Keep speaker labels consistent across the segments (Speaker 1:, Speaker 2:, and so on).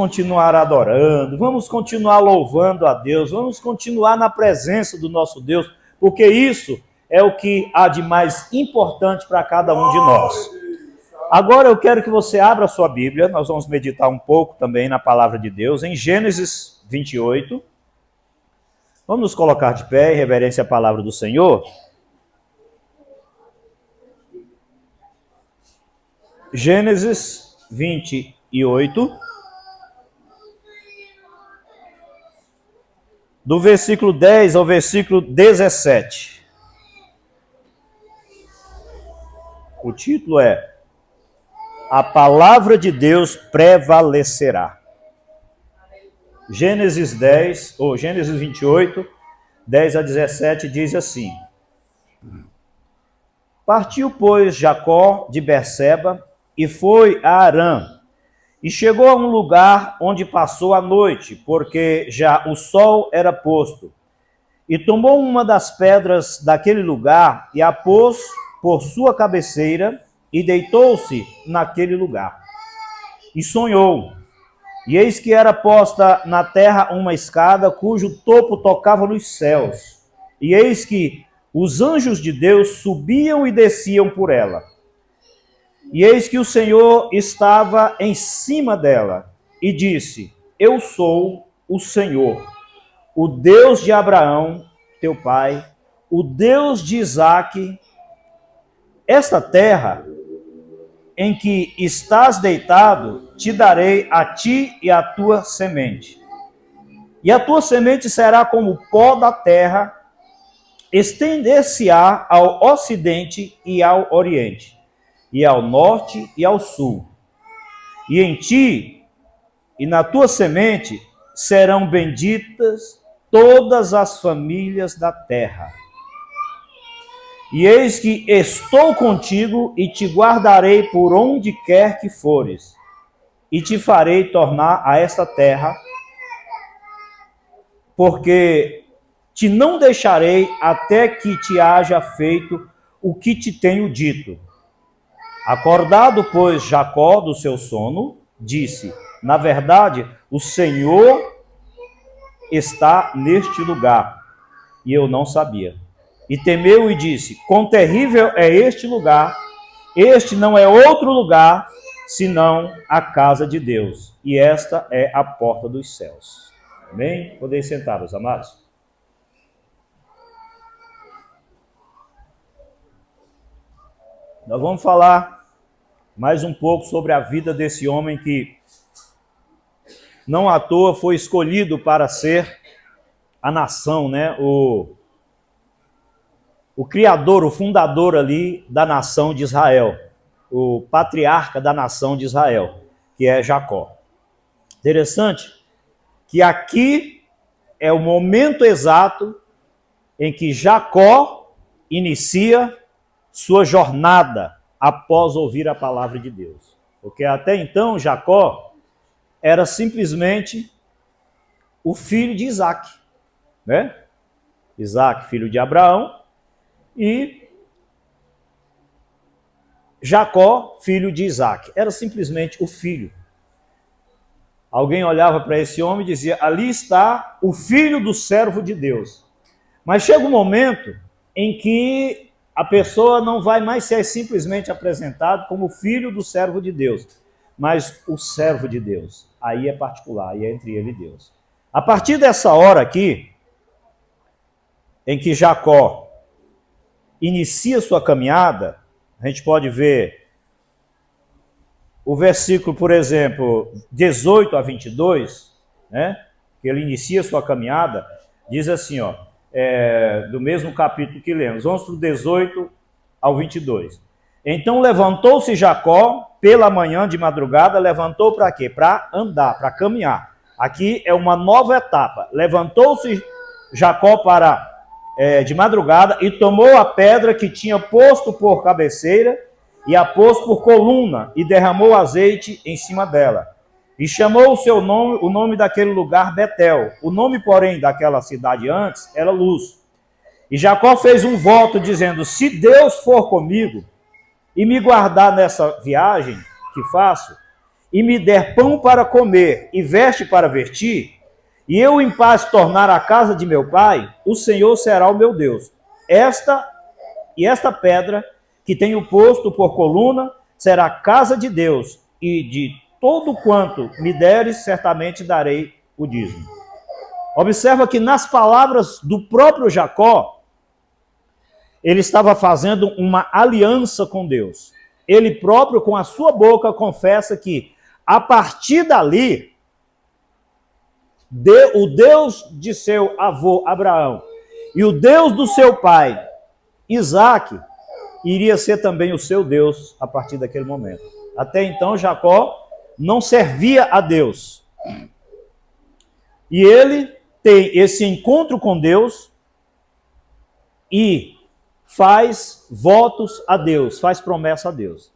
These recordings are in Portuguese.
Speaker 1: Continuar adorando, vamos continuar louvando a Deus, vamos continuar na presença do nosso Deus, porque isso é o que há de mais importante para cada um de nós. Agora eu quero que você abra a sua Bíblia, nós vamos meditar um pouco também na palavra de Deus, em Gênesis 28. Vamos nos colocar de pé em reverência à palavra do Senhor. Gênesis 28. Do versículo 10 ao versículo 17. O título é: A palavra de Deus prevalecerá. Gênesis 28, 10 a 17 diz assim: Partiu, pois, Jacó de Berseba e foi a Harã. E chegou a um lugar onde passou a noite, porque já o sol era posto. E tomou uma das pedras daquele lugar e a pôs por sua cabeceira e deitou-se naquele lugar. E sonhou. E eis que era posta na terra uma escada cujo topo tocava nos céus. E eis que os anjos de Deus subiam e desciam por ela. E eis que o Senhor estava em cima dela e disse: Eu sou o Senhor, o Deus de Abraão, teu pai, o Deus de Isaque. Esta terra em que estás deitado, te darei a ti e à tua semente. E a tua semente será como o pó da terra, estender-se-á ao ocidente e ao oriente, e ao norte e ao sul. E em ti e na tua semente serão benditas todas as famílias da terra. E eis que estou contigo e te guardarei por onde quer que fores, e te farei tornar a esta terra, porque te não deixarei até que te haja feito o que te tenho dito. Acordado, pois, Jacó do seu sono, disse: Na verdade, o Senhor está neste lugar, e eu não sabia. E temeu e disse: Quão terrível é este lugar! Este não é outro lugar, senão a casa de Deus, e esta é a porta dos céus. Amém? Podem sentar, os amados. Nós vamos falar mais um pouco sobre a vida desse homem que não à toa foi escolhido para ser a nação, né? O criador, o fundador ali da nação de Israel, o patriarca da nação de Israel, que é Jacó. Interessante que aqui é o momento exato em que Jacó inicia sua jornada após ouvir a palavra de Deus. Porque até então Jacó era simplesmente o filho de Isaque, né? Isaque, filho de Abraão, e Jacó, filho de Isaque. Era simplesmente o filho. Alguém olhava para esse homem e dizia: ali está o filho do servo de Deus. Mas chega um momento em que a pessoa não vai mais ser simplesmente apresentado como filho do servo de Deus, mas o servo de Deus. Aí é particular, aí é entre ele e Deus. A partir dessa hora aqui, em que Jacó inicia sua caminhada, a gente pode ver o versículo, por exemplo, 18 a 22, né? Que ele inicia sua caminhada, diz assim, ó, do mesmo capítulo que lemos, vamos para o 18 ao 22. Então levantou-se Jacó pela manhã de madrugada, levantou para quê? Para andar, para caminhar. Aqui é uma nova etapa. Levantou-se Jacó de madrugada e tomou a pedra que tinha posto por cabeceira e a pôs por coluna e derramou azeite em cima dela. E chamou o nome daquele lugar Betel. O nome, porém, daquela cidade antes era Luz. E Jacó fez um voto dizendo: se Deus for comigo e me guardar nessa viagem que faço, e me der pão para comer e veste para vestir, e eu em paz tornar a casa de meu pai, o Senhor será o meu Deus. Esta pedra que tenho posto por coluna será a casa de Deus, e de todo quanto me deres, certamente darei o dízimo. Observa que nas palavras do próprio Jacó, ele estava fazendo uma aliança com Deus. Ele próprio, com a sua boca, confessa que, a partir dali, o Deus de seu avô Abraão e o Deus do seu pai Isaque iria ser também o seu Deus a partir daquele momento. Até então, Jacó não servia a Deus. E ele tem esse encontro com Deus e faz votos a Deus, faz promessa a Deus.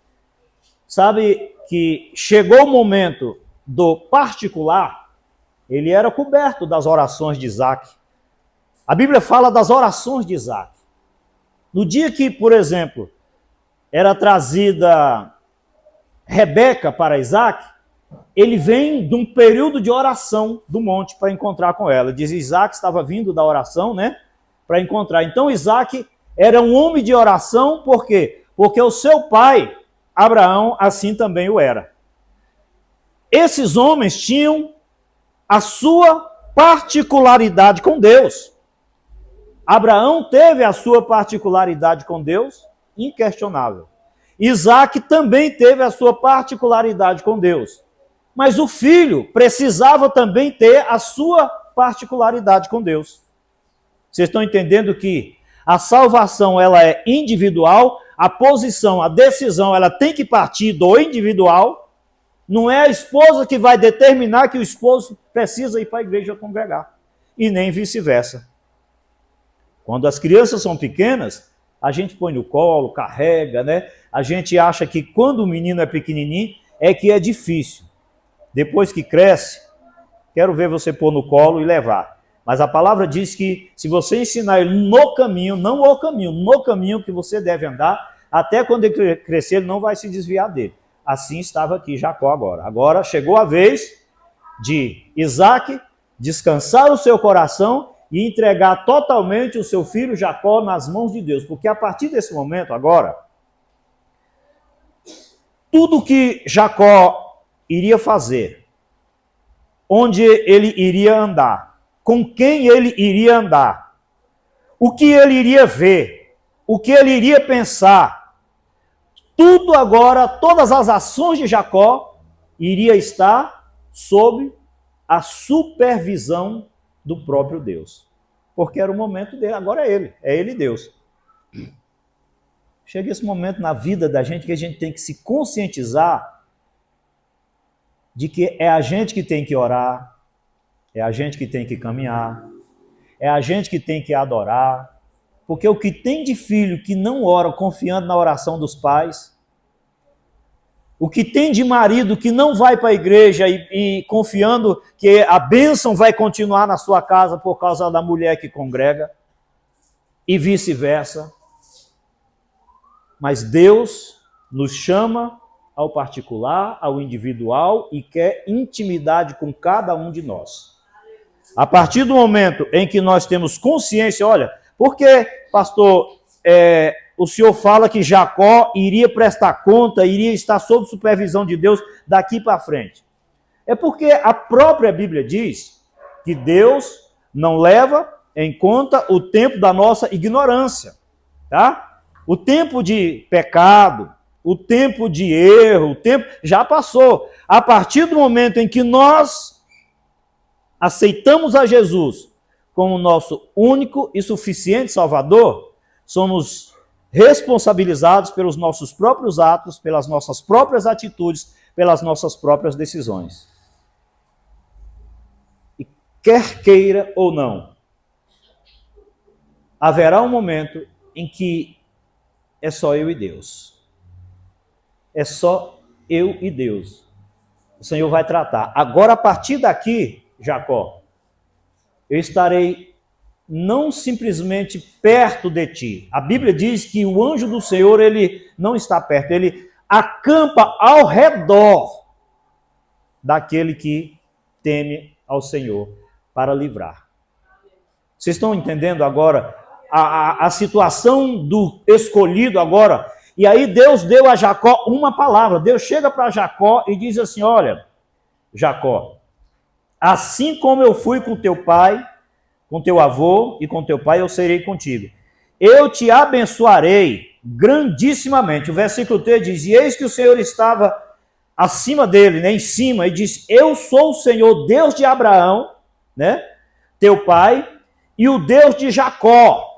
Speaker 1: Sabe que chegou o momento do particular, ele era coberto das orações de Isaque. A Bíblia fala das orações de Isaque. No dia que, por exemplo, era trazida Rebeca para Isaque, ele vem de um período de oração do monte para encontrar com ela. Diz Isaque estava vindo da oração, né? Para encontrar. Então Isaque era um homem de oração, por quê? Porque o seu pai, Abraão, assim também o era. Esses homens tinham a sua particularidade com Deus. Abraão teve a sua particularidade com Deus, inquestionável. Isaque também teve a sua particularidade com Deus. Mas o filho precisava também ter a sua particularidade com Deus. Vocês estão entendendo que a salvação ela é individual, a posição, a decisão, ela tem que partir do individual. Não é a esposa que vai determinar que o esposo precisa ir para a igreja congregar. E nem vice-versa. Quando as crianças são pequenas, a gente põe no colo, carrega, né? A gente acha que quando o menino é pequenininho, é que é difícil. Depois que cresce, quero ver você pôr no colo e levar. Mas a palavra diz que se você ensinar ele no caminho, não o caminho, no caminho que você deve andar, até quando ele crescer, ele não vai se desviar dele. Assim estava aqui Jacó agora. Agora chegou a vez de Isaque descansar o seu coração e entregar totalmente o seu filho Jacó nas mãos de Deus. Porque a partir desse momento agora, tudo que Jacó iria fazer, onde ele iria andar, com quem ele iria andar, o que ele iria ver, o que ele iria pensar, tudo agora, todas as ações de Jacó iria estar sob a supervisão do próprio Deus. Porque era o momento dele, agora é ele Deus. Chega esse momento na vida da gente que a gente tem que se conscientizar de que é a gente que tem que orar, é a gente que tem que caminhar, é a gente que tem que adorar, porque o que tem de filho que não ora confiando na oração dos pais, o que tem de marido que não vai para a igreja e confiando que a bênção vai continuar na sua casa por causa da mulher que congrega, e vice-versa. Mas Deus nos chama ao particular, ao individual e quer intimidade com cada um de nós. A partir do momento em que nós temos consciência, olha, porque, pastor, o senhor fala que Jacó iria prestar conta, iria estar sob supervisão de Deus daqui para frente. É porque a própria Bíblia diz que Deus não leva em conta o tempo da nossa ignorância, tá? O tempo de pecado, o tempo de erro, o tempo já passou. A partir do momento em que nós aceitamos a Jesus como nosso único e suficiente Salvador, somos responsabilizados pelos nossos próprios atos, pelas nossas próprias atitudes, pelas nossas próprias decisões. E quer queira ou não, haverá um momento em que é só eu e Deus. É só eu e Deus. O Senhor vai tratar. Agora, a partir daqui, Jacó, eu estarei não simplesmente perto de ti. A Bíblia diz que o anjo do Senhor, ele não está perto, ele acampa ao redor daquele que teme ao Senhor para livrar. Vocês estão entendendo agora a situação do escolhido agora? E aí Deus deu a Jacó uma palavra. Deus chega para Jacó e diz assim: olha, Jacó, assim como eu fui com teu pai, com teu avô e com teu pai, eu serei contigo. Eu te abençoarei grandissimamente. O versículo 3 diz: e eis que o Senhor estava acima dele, né, em cima, e diz: eu sou o Senhor, Deus de Abraão, né, teu pai, e o Deus de Jacó.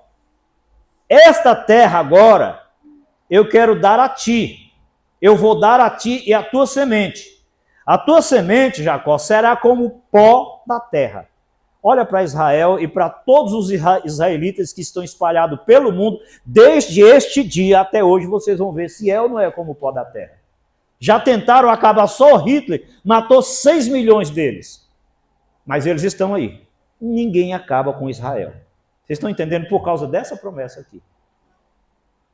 Speaker 1: Esta terra agora eu quero dar a ti. Eu vou dar a ti e a tua semente. A tua semente, Jacó, será como o pó da terra. Olha para Israel e para todos os israelitas que estão espalhados pelo mundo, desde este dia até hoje, vocês vão ver se é ou não é como o pó da terra. Já tentaram acabar, só Hitler matou 6 milhões deles. Mas eles estão aí. Ninguém acaba com Israel. Vocês estão entendendo por causa dessa promessa aqui.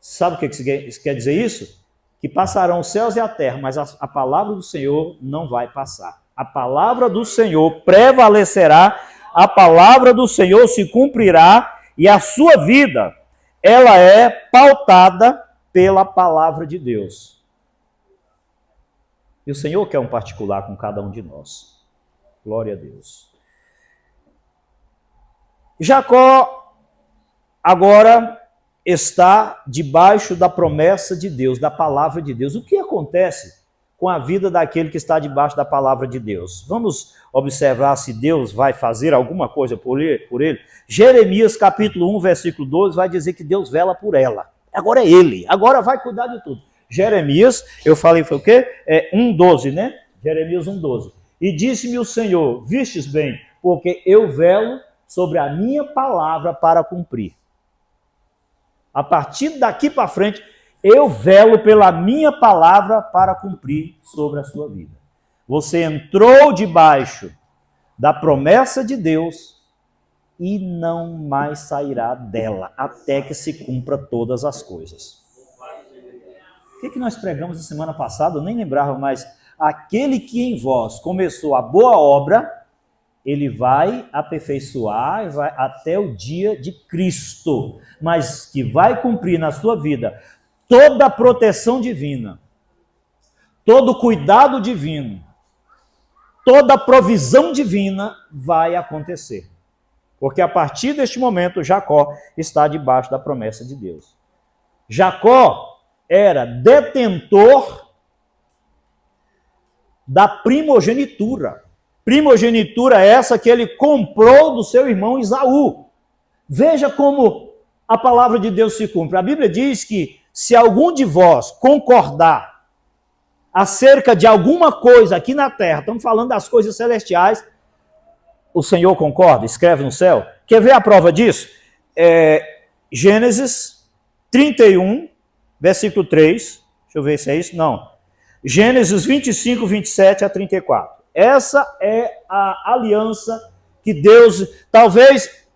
Speaker 1: Sabe o que quer dizer isso? Que passarão os céus e a terra, mas a palavra do Senhor não vai passar. A palavra do Senhor prevalecerá, a palavra do Senhor se cumprirá e a sua vida, ela é pautada pela palavra de Deus. E o Senhor quer um particular com cada um de nós. Glória a Deus. Jacó agora está debaixo da promessa de Deus, da palavra de Deus. O que acontece com a vida daquele que está debaixo da palavra de Deus? Vamos observar se Deus vai fazer alguma coisa por ele. Jeremias capítulo 1, versículo 12, vai dizer que Deus vela por ela. Agora é ele, agora vai cuidar de tudo. Jeremias, eu falei, foi o quê? 1,12, né? Jeremias 1,12. E disse-me o Senhor: vistes bem, porque eu velo sobre a minha palavra para cumprir. A partir daqui para frente, eu velo pela minha palavra para cumprir sobre a sua vida. Você entrou debaixo da promessa de Deus e não mais sairá dela, até que se cumpra todas as coisas. O que nós pregamos na semana passada? Eu nem lembrava mais. Aquele que em vós começou a boa obra, ele vai aperfeiçoar vai até o dia de Cristo, mas que vai cumprir na sua vida toda a proteção divina, todo o cuidado divino, toda a provisão divina vai acontecer. Porque a partir deste momento, Jacó está debaixo da promessa de Deus. Jacó era detentor da primogenitura. Primogenitura essa que ele comprou do seu irmão Esaú. Veja como a palavra de Deus se cumpre. A Bíblia diz que se algum de vós concordar acerca de alguma coisa aqui na terra, estamos falando das coisas celestiais, o Senhor concorda, escreve no céu. Quer ver a prova disso? Gênesis 31, versículo 3. Deixa eu ver se é isso. Não. Gênesis 25, 27 a 34. Essa é a aliança que Deus, talvez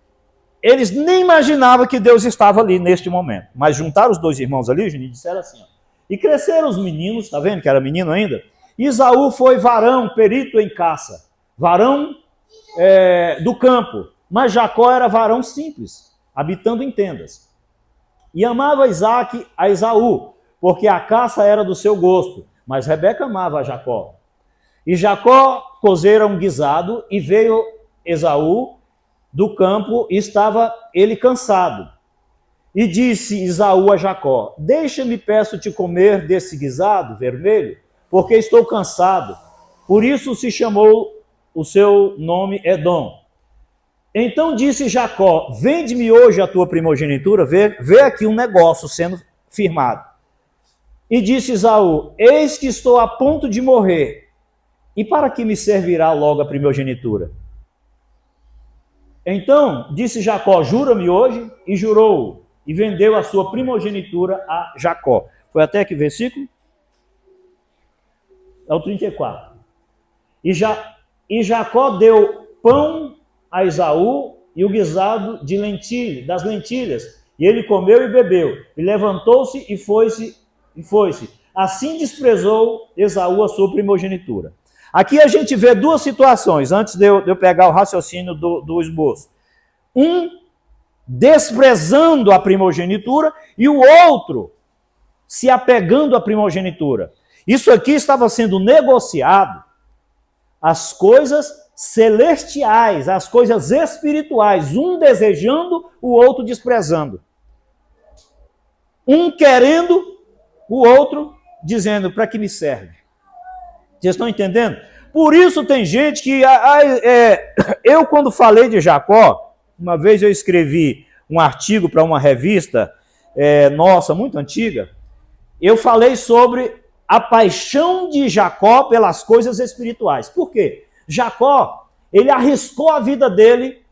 Speaker 1: eles nem imaginavam que Deus estava ali neste momento, mas juntaram os dois irmãos ali, e disseram assim, ó, e cresceram os meninos, tá vendo que era menino ainda? Esaú foi varão, perito em caça, varão do campo, mas Jacó era varão simples, habitando em tendas. E amava Isaque a Esaú, porque a caça era do seu gosto, mas Rebeca amava a Jacó. E Jacó cozera um guisado, e veio Esaú do campo, e estava ele cansado. E disse Esaú a Jacó: deixa-me, peço-te, comer desse guisado vermelho, porque estou cansado. Por isso se chamou o seu nome Edom. Então disse Jacó: vende-me hoje a tua primogenitura. Vê aqui um negócio sendo firmado. E disse Esaú: eis que estou a ponto de morrer, e para que me servirá logo a primogenitura? Então disse Jacó: jura-me hoje. E jurou, e vendeu a sua primogenitura a Jacó. Foi até que versículo? É o 34. E Jacó deu pão a Esaú e o guisado de lentilha, das lentilhas, e ele comeu e bebeu, e levantou-se e foi-se. Assim desprezou Esaú a sua primogenitura. Aqui a gente vê duas situações, antes de eu pegar o raciocínio do esboço. Um desprezando a primogenitura e o outro se apegando à primogenitura. Isso aqui estava sendo negociado as coisas celestiais, as coisas espirituais, um desejando, o outro desprezando. Um querendo, o outro dizendo, para que me serve? Vocês estão entendendo? Por isso tem gente que... eu, quando falei de Jacó, uma vez eu escrevi um artigo para uma revista, nossa, muito antiga, eu falei sobre a paixão de Jacó pelas coisas espirituais. Por quê? Jacó, ele arriscou a vida dele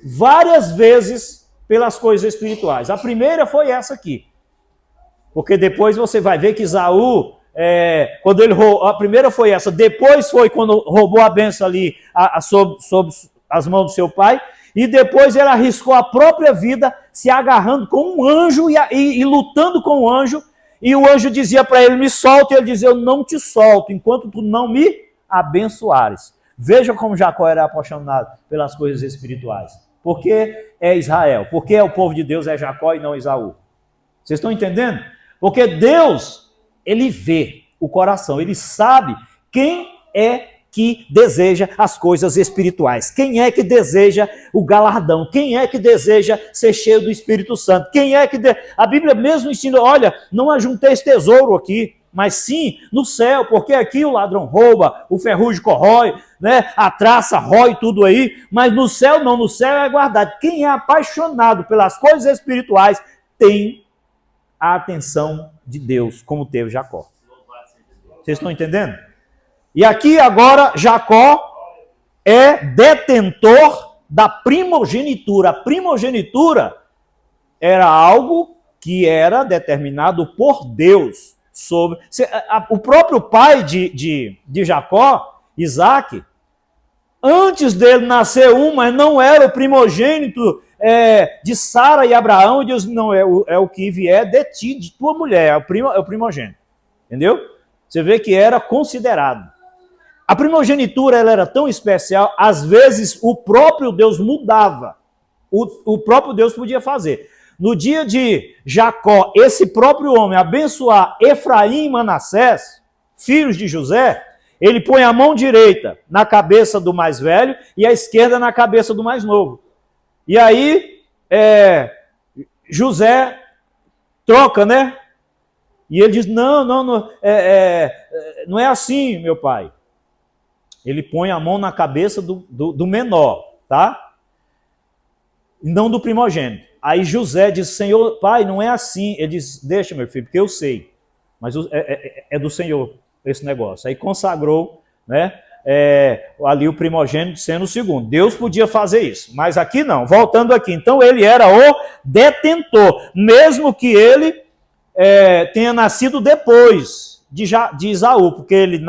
Speaker 1: várias vezes pelas coisas espirituais. A primeira foi essa aqui. Porque depois você vai ver que Esaú, quando ele roubou, a primeira foi essa, depois foi quando roubou a bênção ali sob as mãos do seu pai, e depois ele arriscou a própria vida se agarrando com um anjo e lutando com o anjo, e o anjo dizia para ele, me solta, e ele dizia, eu não te solto, enquanto tu não me abençoares. Veja como Jacó era apaixonado pelas coisas espirituais. Porque é Israel, porque é o povo de Deus, é Jacó e não Esaú. Vocês estão entendendo? Porque Deus, ele vê o coração, ele sabe quem é que deseja as coisas espirituais, quem é que deseja o galardão, quem é que deseja ser cheio do Espírito Santo, quem é que... A Bíblia mesmo ensina, olha, não ajunteis tesouro aqui, mas sim no céu, porque aqui o ladrão rouba, o ferrugem corrói, né? A traça rói tudo aí, mas no céu não, no céu é guardado. Quem é apaixonado pelas coisas espirituais tem a atenção de Deus, como teve Jacó. Vocês estão entendendo? E aqui agora Jacó é detentor da primogenitura. A primogenitura era algo que era determinado por Deus. O próprio pai de Jacó, Isaac, antes dele nascer mas não era o primogênito de Sara e Abraão, e Deus não é o que vier de ti, de tua mulher, é o primogênito. Entendeu? Você vê que era considerado. A primogenitura ela era tão especial, às vezes o próprio Deus mudava. O próprio Deus podia fazer. No dia de Jacó, esse próprio homem abençoar Efraim e Manassés, filhos de José, ele põe a mão direita na cabeça do mais velho e a esquerda na cabeça do mais novo. E aí, José troca, né? E ele diz, não é assim, meu pai. Ele põe a mão na cabeça do menor, tá? E não do primogênito. Aí José diz, Senhor, pai, não é assim. Ele diz, deixa, meu filho, porque eu sei. Mas é do Senhor esse negócio. Aí consagrou, né? Ali o primogênito sendo o segundo. Deus podia fazer isso, mas aqui não. Voltando aqui, então ele era o detentor, mesmo que ele tenha nascido depois de Esaú, porque ele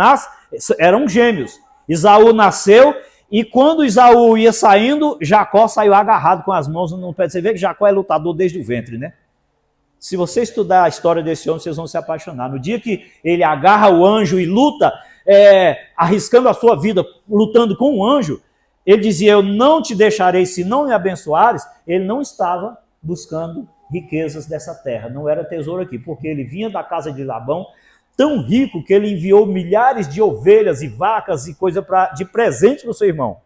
Speaker 1: eram gêmeos. Esaú nasceu e quando Esaú ia saindo, Jacó saiu agarrado com as mãos no pé. Você vê que Jacó é lutador desde o ventre, né? Se você estudar a história desse homem, vocês vão se apaixonar. No dia que ele agarra o anjo e luta, arriscando a sua vida, lutando com o anjo, ele dizia, eu não te deixarei se não me abençoares. Ele não estava buscando riquezas dessa terra, não era tesouro aqui, porque ele vinha da casa de Labão, tão rico que ele enviou milhares de ovelhas e vacas e coisa de presente para o seu irmão.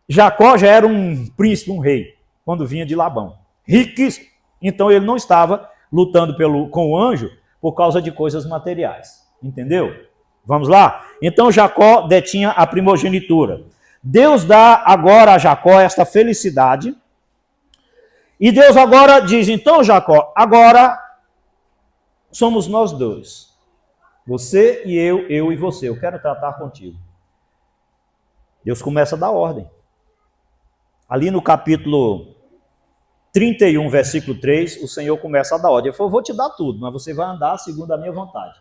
Speaker 1: Jacó já era um príncipe, um rei, quando vinha de Labão. Riquíssimo. Então ele não estava lutando com o anjo por causa de coisas materiais. Entendeu? Vamos lá? Então Jacó detinha a primogenitura. Deus dá agora a Jacó esta felicidade. E Deus agora diz, então Jacó, agora somos nós dois. Você e eu e você. Eu quero tratar contigo. Deus começa a dar ordem. Ali no capítulo 31, versículo 3, o Senhor começa a dar ordem. Ele falou, vou te dar tudo, mas você vai andar segundo a minha vontade.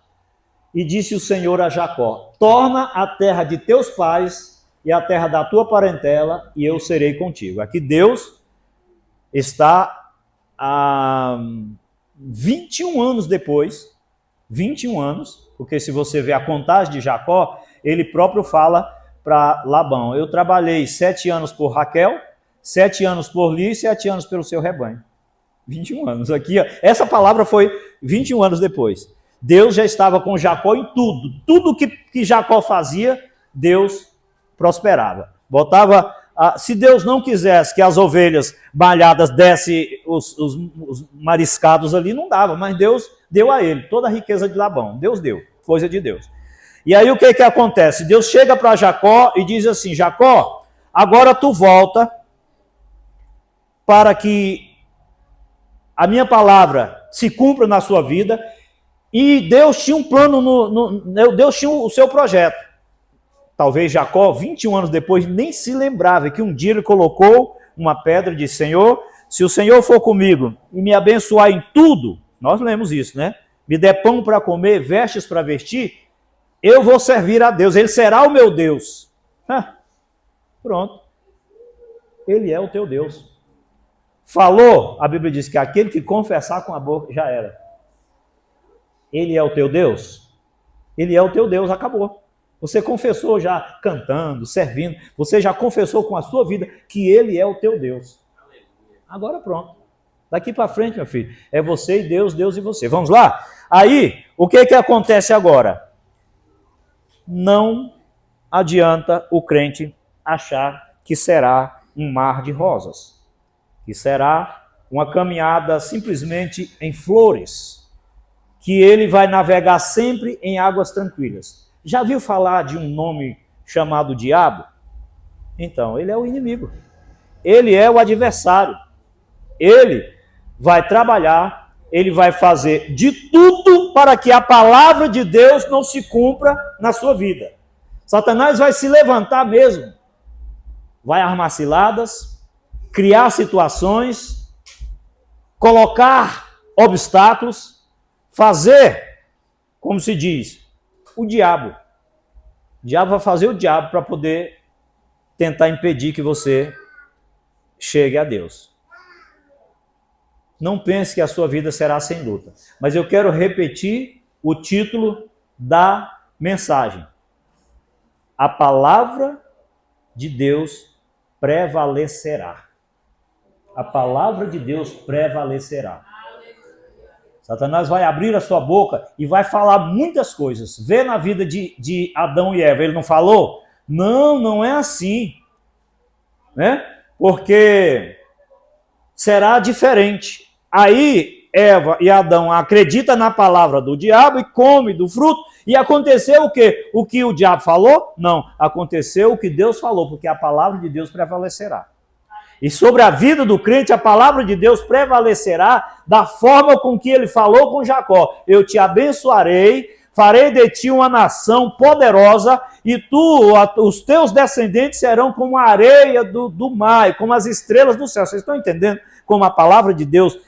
Speaker 1: E disse o Senhor a Jacó, torna a terra de teus pais e a terra da tua parentela, e eu serei contigo. Aqui Deus está há 21 anos depois, 21 anos, porque se você ver a contagem de Jacó, ele próprio fala para Labão: eu trabalhei 7 anos por Raquel, 7 anos por Lia e 7 anos pelo seu rebanho. 21 anos. Aqui, ó, essa palavra foi 21 anos depois. Deus já estava com Jacó em tudo. Tudo que Jacó fazia, Deus prosperava. Botava, se Deus não quisesse que as ovelhas malhadas dessem os mariscados ali, não dava, mas Deus deu a ele toda a riqueza de Labão. Deus deu, coisa de Deus. E aí o que acontece? Deus chega para Jacó e diz assim: Jacó, agora tu volta para que a minha palavra se cumpra na sua vida. E Deus tinha um plano, Deus tinha o seu projeto. Talvez Jacó, 21 anos depois, nem se lembrava que um dia ele colocou uma pedra e disse: Senhor, se o Senhor for comigo e me abençoar em tudo, nós lemos isso, né? Me der pão para comer, vestes para vestir, eu vou servir a Deus, ele será o meu Deus. Pronto. Ele é o teu Deus. Falou, a Bíblia diz que aquele que confessar com a boca já era. Ele é o teu Deus? Ele é o teu Deus, acabou. Você confessou já cantando, servindo, você já confessou com a sua vida que ele é o teu Deus. Agora pronto. Daqui para frente, meu filho, é você e Deus, Deus e você. Vamos lá? Aí, o que acontece agora? Não adianta o crente achar que será um mar de rosas, que será uma caminhada simplesmente em flores, que ele vai navegar sempre em águas tranquilas. Já viu falar de um nome chamado diabo? Então, ele é o inimigo. Ele é o adversário. Ele vai trabalhar, ele vai fazer de tudo para que a palavra de Deus não se cumpra na sua vida. Satanás vai se levantar mesmo. Vai armar ciladas, criar situações, colocar obstáculos, fazer, como se diz, o diabo. O diabo vai fazer o diabo para poder tentar impedir que você chegue a Deus. Não pense que a sua vida será sem luta. Mas eu quero repetir o título da mensagem. A palavra de Deus prevalecerá. A palavra de Deus prevalecerá. Satanás vai abrir a sua boca e vai falar muitas coisas. Vê na vida de Adão e Eva, ele não falou? Não, não é assim. Né? Porque será diferente. Aí Eva e Adão acreditam na palavra do diabo e comem do fruto. E aconteceu o quê? O que o diabo falou? Não. Aconteceu o que Deus falou, porque a palavra de Deus prevalecerá. E sobre a vida do crente, a palavra de Deus prevalecerá da forma com que ele falou com Jacó. Eu te abençoarei, farei de ti uma nação poderosa, e os teus descendentes serão como a areia do mar, como as estrelas do céu. Vocês estão entendendo como a palavra de Deus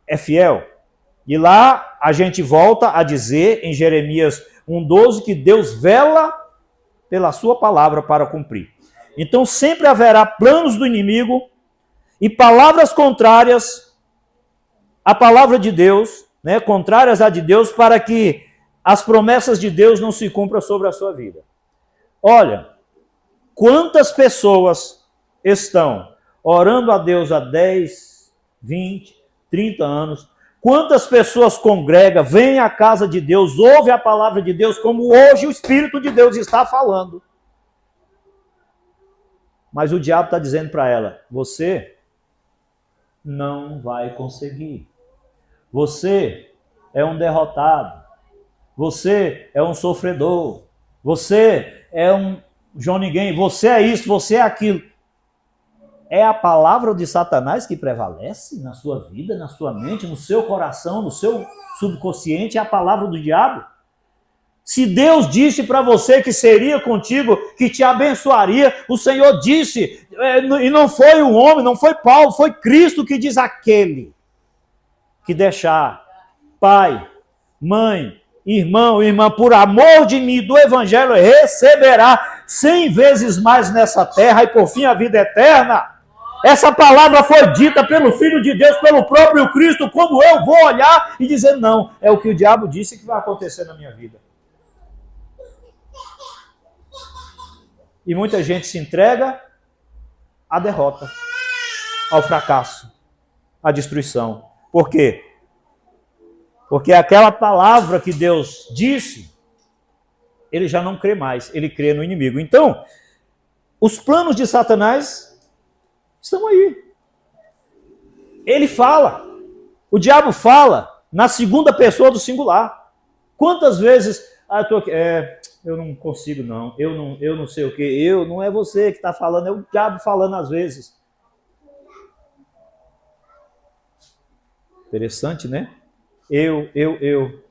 Speaker 1: é fiel? E lá a gente volta a dizer em Jeremias 1,12 que Deus vela pela sua palavra para cumprir. Então sempre haverá planos do inimigo e palavras contrárias à palavra de Deus, né, contrárias à de Deus, para que as promessas de Deus não se cumpram sobre a sua vida. Olha, quantas pessoas estão orando a Deus há 10, 20, 30 anos, quantas pessoas congregam, vêm à casa de Deus, ouvem a palavra de Deus, como hoje o Espírito de Deus está falando. Mas o diabo está dizendo para ela: você não vai conseguir. Você é um derrotado. Você é um sofredor. Você é um João Ninguém. Você é isso, você é aquilo. É a palavra de Satanás que prevalece na sua vida, na sua mente, no seu coração, no seu subconsciente. É a palavra do diabo. Se Deus disse para você que seria contigo, que te abençoaria, o Senhor disse, e não foi o homem, não foi Paulo, foi Cristo que diz: aquele que deixar pai, mãe, irmão, irmã, por amor de mim, do evangelho, receberá 100 vezes mais nessa terra e por fim a vida eterna. Essa palavra foi dita pelo Filho de Deus, pelo próprio Cristo, quando eu vou olhar e dizer: não, é o que o diabo disse que vai acontecer na minha vida. E muita gente se entrega à derrota, ao fracasso, à destruição. Por quê? Porque aquela palavra que Deus disse, ele já não crê mais, ele crê no inimigo. Então, os planos de Satanás estão aí. Ele fala, o diabo fala na segunda pessoa do singular. Quantas vezes, eu não consigo não, eu não sei o que, não é você que está falando, é o diabo falando às vezes. Interessante, né? Eu.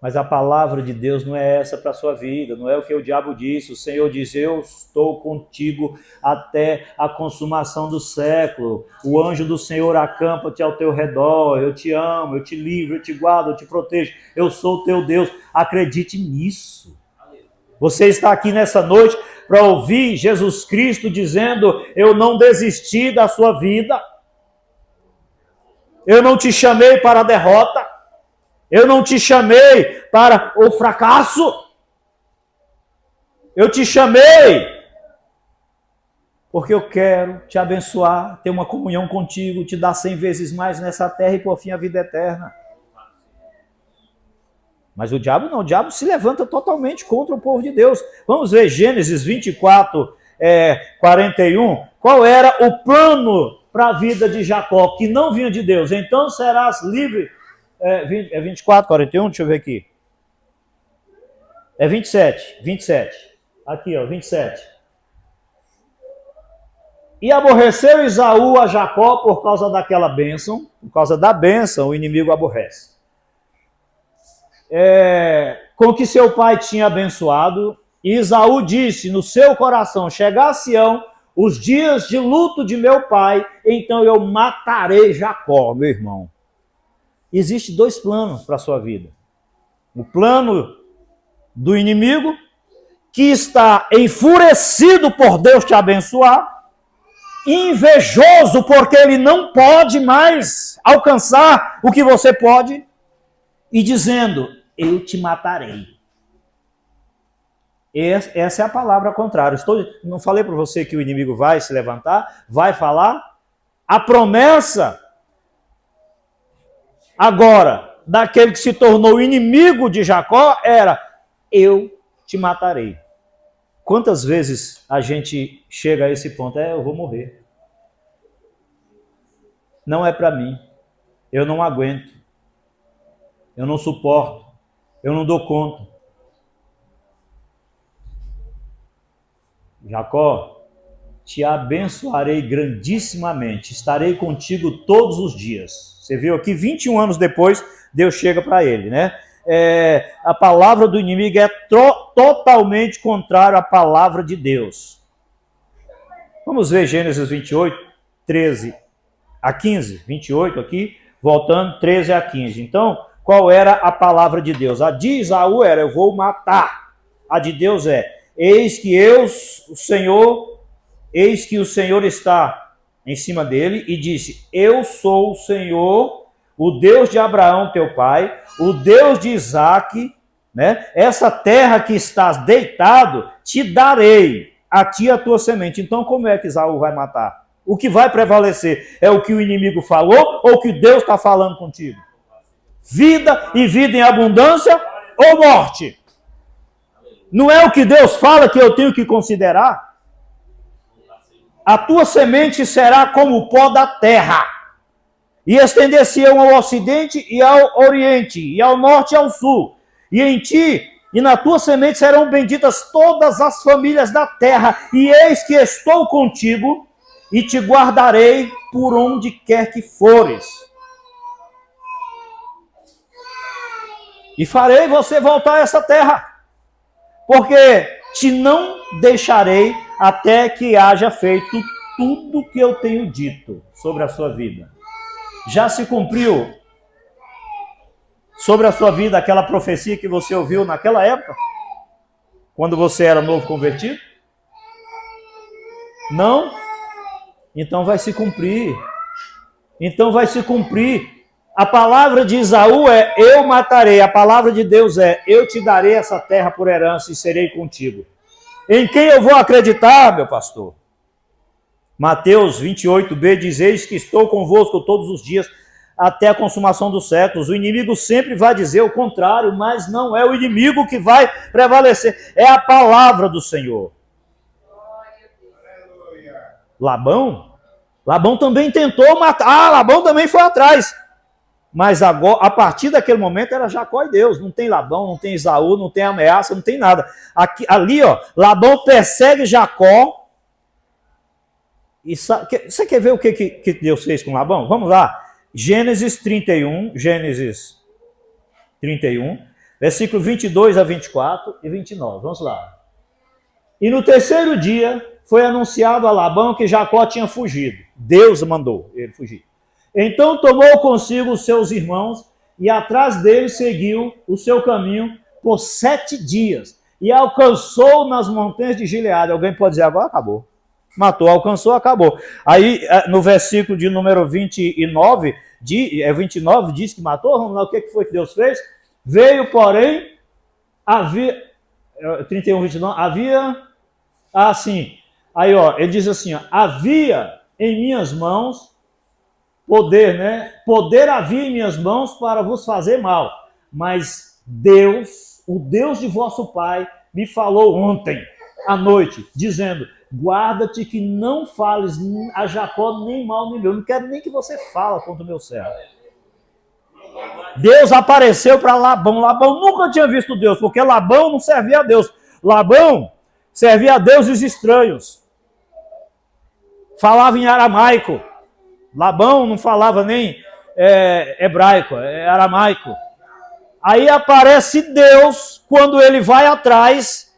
Speaker 1: Mas a palavra de Deus não é essa para a sua vida, não é o que o diabo disse. O Senhor diz, eu estou contigo até a consumação do século. O anjo do Senhor acampa-te ao teu redor. Eu te amo, eu te livro, eu te guardo, eu te protejo. Eu sou o teu Deus. Acredite nisso. Você está aqui nessa noite para ouvir Jesus Cristo dizendo, eu não desisti da sua vida. Eu não te chamei para a derrota. Eu não te chamei para o fracasso. Eu te chamei porque eu quero te abençoar, ter uma comunhão contigo, te dar 100 vezes mais nessa terra e por fim a vida eterna. Mas o diabo não, o diabo se levanta totalmente contra o povo de Deus. Vamos ver Gênesis 24, 41. Qual era o plano para a vida de Jacó, que não vinha de Deus? Então serás livre. 24, 41, deixa eu ver aqui. 27. Aqui, 27. E aborreceu Esaú a Jacó por causa daquela bênção. Por causa da bênção, o inimigo aborrece. Com que seu pai tinha abençoado, e Esaú disse no seu coração, chegar a Sião, os dias de luto de meu pai, então eu matarei Jacó, meu irmão. Existem 2 planos para a sua vida. O plano do inimigo, que está enfurecido por Deus te abençoar, invejoso porque ele não pode mais alcançar o que você pode, e dizendo, eu te matarei. Essa é a palavra contrária. Não falei para você que o inimigo vai se levantar, vai falar? A promessa agora daquele que se tornou inimigo de Jacó era, eu te matarei. Quantas vezes a gente chega a esse ponto? Eu vou morrer. Não é para mim. Eu não aguento. Eu não suporto. Eu não dou conta. Jacó, te abençoarei grandissimamente. Estarei contigo todos os dias. Você viu aqui, 21 anos depois, Deus chega para ele, né? A palavra do inimigo é totalmente contrária à palavra de Deus. Vamos ver Gênesis 28, 13 a 15. 28 aqui, voltando, 13 a 15. Então, qual era a palavra de Deus? A de Esaú era, eu vou matar. A de Deus é, eis que o Senhor está em cima dele e disse, eu sou o Senhor, o Deus de Abraão, teu pai, o Deus de Isaque, né? Essa terra que estás deitado, te darei, a ti a tua semente. Então, como é que Esaú vai matar? O que vai prevalecer é o que o inimigo falou ou o que Deus está falando contigo? Vida e vida em abundância ou morte? Não é o que Deus fala que eu tenho que considerar? A tua semente será como o pó da terra, e estender-se-ão ao ocidente e ao oriente, e ao norte e ao sul. E em ti e na tua semente serão benditas todas as famílias da terra, e eis que estou contigo, e te guardarei por onde quer que fores. E farei você voltar a essa terra, porque te não deixarei até que haja feito tudo que eu tenho dito sobre a sua vida. Já se cumpriu sobre a sua vida aquela profecia que você ouviu naquela época? Quando você era novo convertido? Não? Então vai se cumprir. Então vai se cumprir. A palavra de Esaú é, eu matarei. A palavra de Deus é, eu te darei essa terra por herança e serei contigo. Em quem eu vou acreditar, meu pastor? Mateus 28b diz, eis que estou convosco todos os dias até a consumação dos séculos. O inimigo sempre vai dizer o contrário, mas não é o inimigo que vai prevalecer. É a palavra do Senhor. Labão também tentou matar. Labão também foi atrás. Mas agora, a partir daquele momento era Jacó e Deus. Não tem Labão, não tem Esaú, não tem ameaça, não tem nada. Ali, Labão persegue Jacó. E você quer ver o que Deus fez com Labão? Vamos lá. Gênesis 31, versículo 22 a 24 e 29. Vamos lá. E no terceiro dia foi anunciado a Labão que Jacó tinha fugido. Deus mandou ele fugir. Então tomou consigo os seus irmãos e atrás dele seguiu o seu caminho por 7 dias. E alcançou nas montanhas de Gileade. Alguém pode dizer agora? Acabou. Matou, alcançou, acabou. Aí no versículo de número 29, 29 diz que matou. Vamos lá, o que foi que Deus fez? Veio, porém, havia... 31, 29, havia... assim, aí ele diz assim, havia em minhas mãos poder, né? Poder havia em minhas mãos para vos fazer mal. Mas Deus, o Deus de vosso pai, me falou ontem à noite, dizendo, guarda-te que não fales a Jacó nem mal nem bem. Eu não quero nem que você fale contra o meu servo. Deus apareceu para Labão. Labão nunca tinha visto Deus, porque Labão não servia a Deus. Labão servia a deuses estranhos. Falava em aramaico. Labão não falava nem hebraico, é aramaico. Aí aparece Deus quando ele vai atrás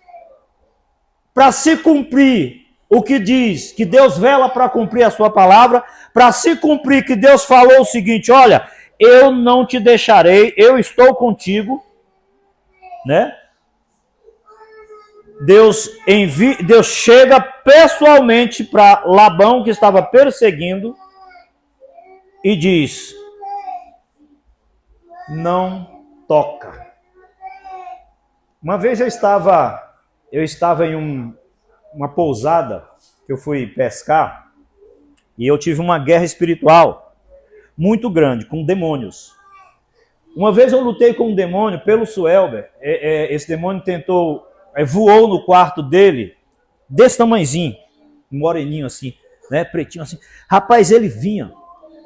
Speaker 1: para se cumprir o que diz, que Deus vela para cumprir a sua palavra, para se cumprir que Deus falou o seguinte, olha, eu não te deixarei, eu estou contigo, né? Deus chega pessoalmente para Labão, que estava perseguindo, e diz, não toca. Uma vez eu estava em uma pousada, que eu fui pescar, e eu tive uma guerra espiritual muito grande, com demônios. Uma vez eu lutei com um demônio pelo Suelber, esse demônio voou no quarto dele, desse tamanhozinho, um moreninho assim, né, pretinho assim. Rapaz, ele vinha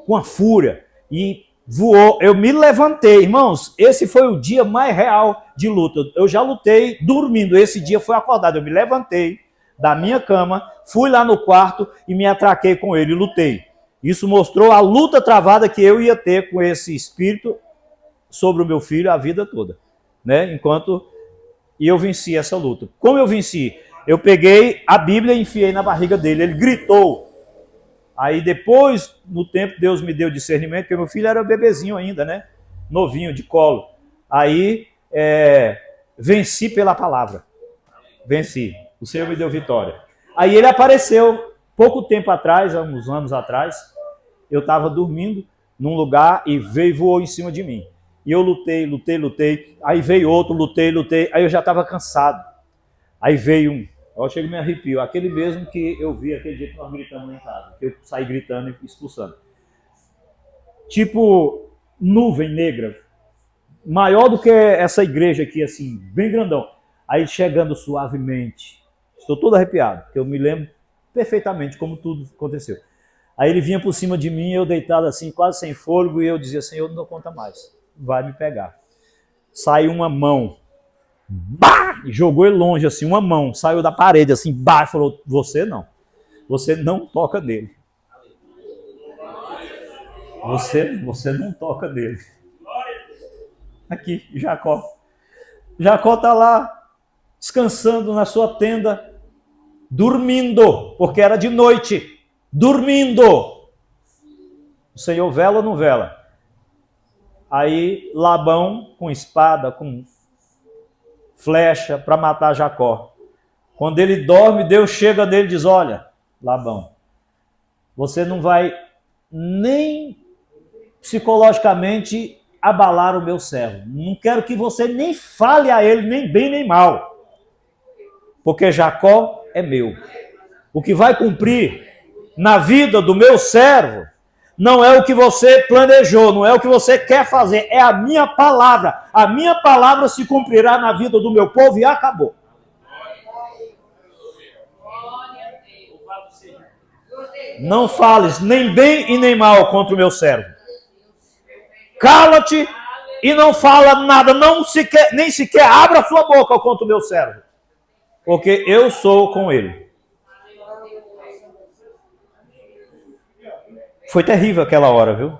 Speaker 1: com a fúria e voou. Eu me levantei, irmãos, esse foi o dia mais real de luta. Eu já lutei dormindo, esse dia foi acordado. Eu me levantei da minha cama, fui lá no quarto e me atraquei com ele e lutei. Isso mostrou a luta travada que eu ia ter com esse espírito sobre o meu filho a vida toda, né? E eu venci essa luta. Como eu venci? Eu peguei a Bíblia e enfiei na barriga dele. Ele gritou. Aí depois, no tempo, Deus me deu discernimento, porque meu filho era bebezinho ainda, né? Novinho, de colo. Aí, venci pela palavra. Venci. O Senhor me deu vitória. Aí ele apareceu, pouco tempo atrás, há uns anos atrás, eu estava dormindo num lugar e veio e voou em cima de mim. E eu lutei. Aí veio outro, lutei. Aí eu já estava cansado. Aí veio um. Eu chego e me arrepio. Aquele mesmo que eu vi aquele dia que nós gritamos lá em casa. Que eu saí gritando e expulsando. Tipo nuvem negra. Maior do que essa igreja aqui, assim, bem grandão. Aí chegando suavemente. Estou todo arrepiado, porque eu me lembro perfeitamente como tudo aconteceu. Aí ele vinha por cima de mim, eu deitado assim, quase sem fôlego, e eu dizia, Senhor, não dou conta mais. Vai me pegar. Saiu uma mão. Bah! E jogou ele longe, assim, uma mão. Saiu da parede, assim, bah! E falou, você não toca nele. Você não toca nele. Aqui, Jacó. Jacó está lá, descansando na sua tenda, dormindo, porque era de noite. Dormindo. O Senhor vela ou não vela? Aí Labão, com espada, com flecha, para matar Jacó. Quando ele dorme, Deus chega nele e diz, olha, Labão, você não vai nem psicologicamente abalar o meu servo. Não quero que você nem fale a ele, nem bem nem mal. Porque Jacó é meu. O que vai cumprir na vida do meu servo não é o que você planejou, não é o que você quer fazer, é a minha palavra. A minha palavra se cumprirá na vida do meu povo e acabou. Não fales nem bem e nem mal contra o meu servo. Cala-te e não fala nada, nem sequer abra a sua boca contra o meu servo. Porque eu sou com ele. Foi terrível aquela hora, viu?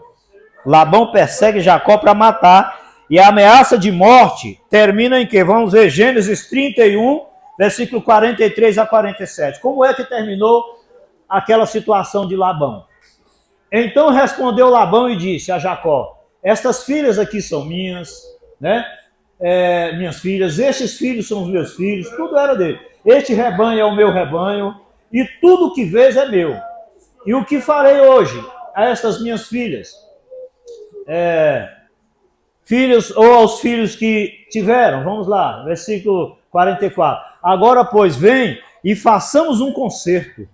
Speaker 1: Labão persegue Jacó para matar e a ameaça de morte termina em que? Vamos ver Gênesis 31, versículo 43 a 47. Como é que terminou aquela situação de Labão? Então respondeu Labão e disse a Jacó: estas filhas aqui são minhas, né? Minhas filhas, estes filhos são os meus filhos, tudo era dele. Este rebanho é o meu rebanho e tudo que vês é meu. E o que farei hoje a estas minhas filhas? Filhos ou aos filhos que tiveram? Vamos lá, versículo 44. Agora, pois, vem e façamos um concerto,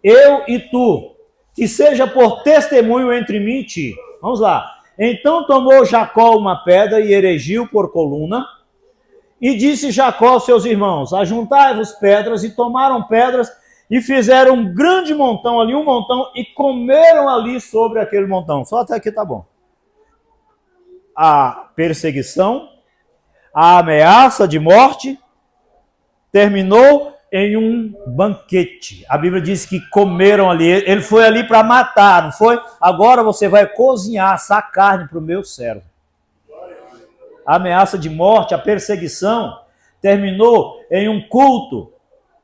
Speaker 1: eu e tu, que seja por testemunho entre mim e ti. Vamos lá. Então tomou Jacó uma pedra e erigiu por coluna, e disse Jacó aos seus irmãos: ajuntai-vos pedras, e tomaram pedras, e fizeram um grande montão ali, um montão, e comeram ali sobre aquele montão. Só até aqui tá bom. A perseguição, a ameaça de morte, terminou em um banquete. A Bíblia diz que comeram ali. Ele foi ali para matar, não foi? Agora você vai cozinhar essa carne para o meu servo. A ameaça de morte, a perseguição, terminou em um culto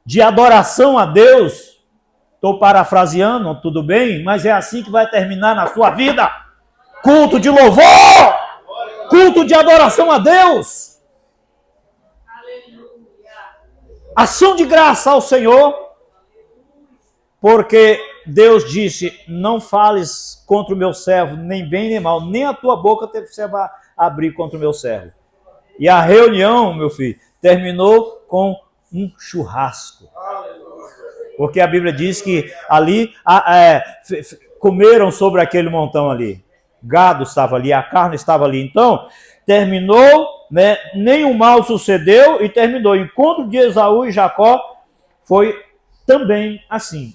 Speaker 1: de adoração a Deus. Estou parafraseando, tudo bem? Mas é assim que vai terminar na sua vida. Culto de louvor! Culto de adoração a Deus! Ação de graça ao Senhor, porque Deus disse: não fales contra o meu servo, nem bem nem mal, nem a tua boca você vai abrir contra o meu servo. E a reunião, meu filho, terminou com um churrasco. Porque a Bíblia diz que ali comeram sobre aquele montão ali. Gado estava ali, a carne estava ali. Então, terminou, né, nenhum mal sucedeu e terminou. O encontro de Esaú e Jacó foi também assim.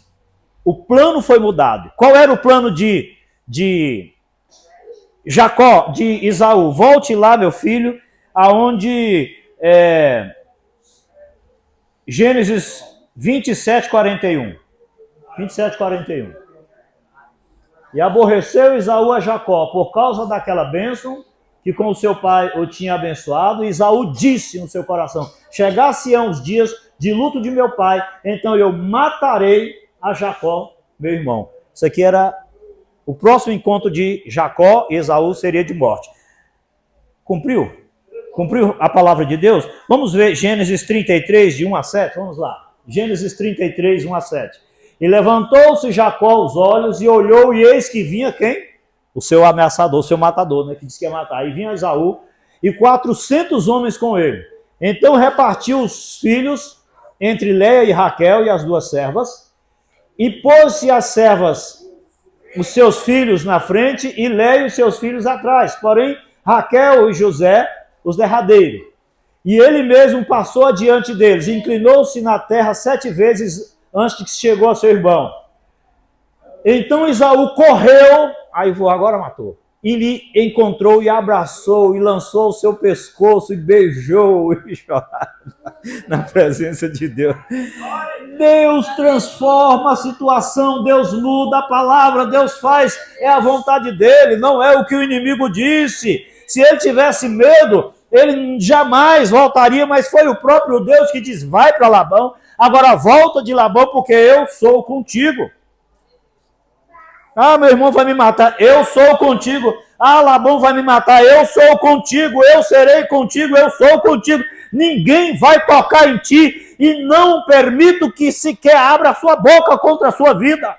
Speaker 1: O plano foi mudado. Qual era o plano de Jacó, de Esaú? Volte lá, meu filho, aonde Gênesis 27, 41. 27, 41. E aborreceu Esaú a Jacó por causa daquela bênção que com o seu pai o tinha abençoado. E Esaú disse no seu coração: chegar-se-ão os dias de luto de meu pai, então eu matarei a Jacó, meu irmão. Isso aqui era o próximo encontro de Jacó e Esaú, seria de morte. Cumpriu? Cumpriu a palavra de Deus? Vamos ver Gênesis 33, de 1 a 7. Vamos lá. Gênesis 33, 1 a 7. E levantou-se Jacó os olhos e olhou, e eis que vinha quem? O seu ameaçador, o seu matador, né, que disse que ia matar. Aí vinha Esaú e 400 homens com ele. Então repartiu os filhos entre Léia e Raquel e as duas servas, e pôs-se as servas, os seus filhos na frente, e Léia e os seus filhos atrás. Porém, Raquel e José, os derradeiros. E ele mesmo passou adiante deles, inclinou-se na terra 7 vezes antes que chegou a seu irmão. Então Esaú correu, aí agora matou, e lhe encontrou e abraçou, e lançou o seu pescoço, e beijou, e chorava na presença de Deus. Deus transforma a situação, Deus muda a palavra, Deus faz, é a vontade dele, não é o que o inimigo disse. Se ele tivesse medo, ele jamais voltaria, mas foi o próprio Deus que diz: vai para Labão, agora volta de Labão, porque eu sou contigo. Ah, meu irmão vai me matar, eu sou contigo. Ah, Labão vai me matar, eu sou contigo, eu serei contigo, eu sou contigo. Ninguém vai tocar em ti e não permito que sequer abra a sua boca contra a sua vida.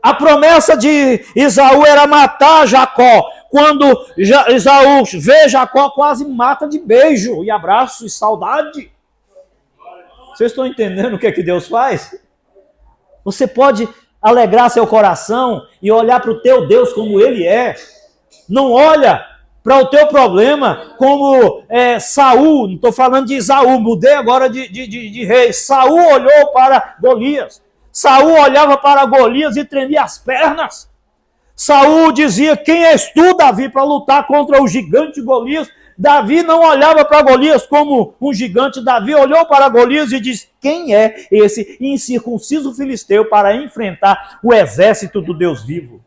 Speaker 1: A promessa de Esaú era matar Jacó. Quando Esaú vê Jacó, quase mata de beijo e abraço e saudade. Vocês estão entendendo o que é que Deus faz? Você pode alegrar seu coração e olhar para o teu Deus como ele é. Não olha para o teu problema como Saul, não estou falando de Esaú, mudei agora de rei. Saul olhou para Golias. Saul olhava para Golias e tremia as pernas. Saul dizia: quem és tu, Davi, para lutar contra o gigante Golias? Davi não olhava para Golias como um gigante. Davi olhou para Golias e disse: quem é esse incircunciso filisteu para enfrentar o exército do Deus vivo?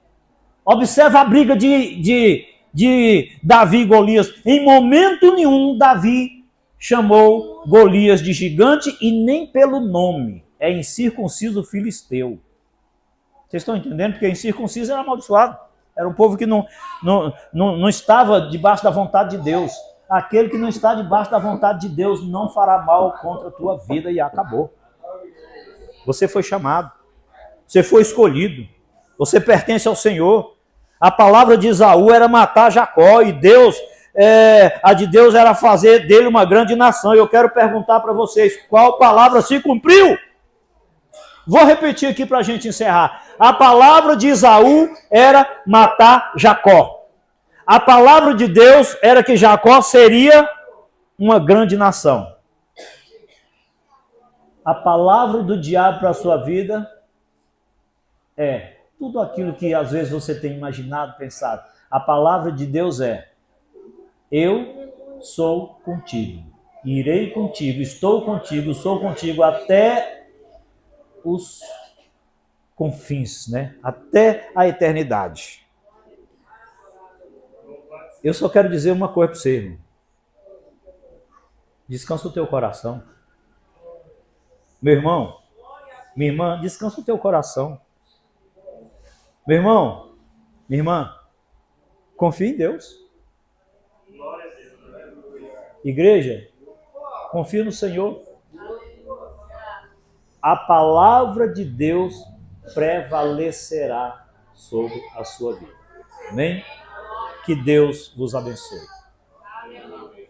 Speaker 1: Observa a briga de Davi e Golias. Em momento nenhum, Davi chamou Golias de gigante e nem pelo nome. É incircunciso filisteu. Vocês estão entendendo? Porque incircunciso era amaldiçoado. Era um povo que não estava debaixo da vontade de Deus. Aquele que não está debaixo da vontade de Deus não fará mal contra a tua vida e acabou. Você foi chamado. Você foi escolhido. Você pertence ao Senhor. A palavra de Esaú era matar Jacó e a de Deus era fazer dele uma grande nação. E eu quero perguntar para vocês, qual palavra se cumpriu? Vou repetir aqui para a gente encerrar. A palavra de Esaú era matar Jacó. A palavra de Deus era que Jacó seria uma grande nação. A palavra do diabo para a sua vida é tudo aquilo que às vezes você tem imaginado, pensado. A palavra de Deus é: eu sou contigo, irei contigo, estou contigo, sou contigo até os confins, né? Até a eternidade. Eu só quero dizer uma coisa para você, irmão. Descansa o teu coração. Meu irmão, minha irmã, descansa o teu coração. Meu irmão, minha irmã, confia em Deus. Igreja, confia no Senhor. A palavra de Deus prevalecerá sobre a sua vida. Amém? Que Deus vos abençoe.